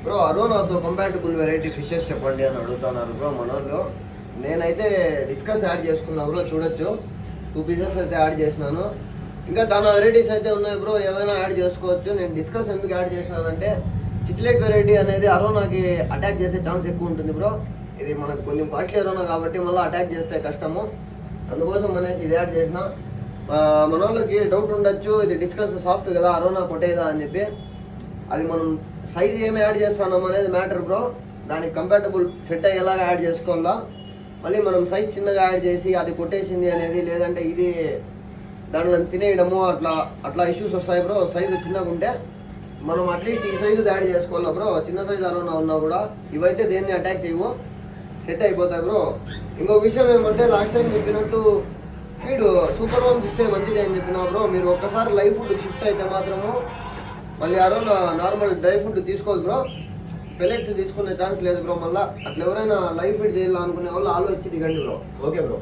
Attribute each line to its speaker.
Speaker 1: Bro అరోనాతో compatible variety fishes చెప్పండి అని అడుగుతున్నారు బ్రో మనోళ్ళు. నేనైతే డిస్కస్ యాడ్ చేసుకున్నా బ్రో, చూడొచ్చు 2 పీసెస్ అయితే యాడ్ చేసినాను. ఇంకా చాలా వెరైటీస్ అయితే ఉన్నాయి బ్రో, ఏమైనా యాడ్ చేసుకోవచ్చు. నేను డిస్కస్ ఎందుకు యాడ్ చేసినానంటే చిస్లెట్ వెరైటీ అనేది అరోనాకి అటాక్ చేసే ఛాన్స్ ఎక్కువ ఉంటుంది బ్రో. ఇది మనకు కొంచెం కాస్ట్లీ అరోనా కాబట్టి మళ్ళీ అటాక్ చేస్తే కష్టము, అందుకోసం అనేసి ఇది యాడ్ చేసిన. మన వాళ్ళకి డౌట్ ఉండొచ్చు, ఇది డిస్కస్ సాఫ్ట్ కదా అరోనా కొట్టేదా అని చెప్పి. అది మనం సైజ్ ఏమి యాడ్ చేస్తున్నాం అనేది మ్యాటర్ బ్రో. దానికి కంపాటబుల్ సెట్ అయ్యేలాగా యాడ్ చేసుకోవాలా. మళ్ళీ మనం సైజ్ చిన్నగా యాడ్ చేసి అది కొట్టేసింది అనేది, లేదంటే ఇది దాంట్లో తినేయడము అట్లా ఇష్యూస్ వస్తాయి బ్రో. సైజు చిన్నగా ఉంటే మనం అట్లీస్ట్ ఈ సైజు యాడ్ చేసుకోవాలా బ్రో. చిన్న సైజు అరోనా ఉన్నా కూడా ఇవైతే దేన్ని అటాక్ చేయవు, సెట్ అయిపోతాయి బ్రో. ఇంకొక విషయం ఏమంటే లాస్ట్ టైం చెప్పినట్టు ఫీడ్ సూపర్ హోమ్స్ ఇస్తే మంచిది అని చెప్పినా బ్రో. మీరు ఒక్కసారి లైవ్ ఫుడ్ షిఫ్ట్ అయితే మాత్రము మళ్ళీ అరోనా నార్మల్ డ్రై ఫుడ్ తీసుకోదు బ్రో. పెల్లెట్స్ తీసుకునే ఛాన్స్ లేదు బ్రో. మళ్ళీ అట్లా ఎవరైనా లైవ్ ఫీడ్ చేయాలనుకునే వాళ్ళు ఆలోచించి దిగండి బ్రో. Okay bro.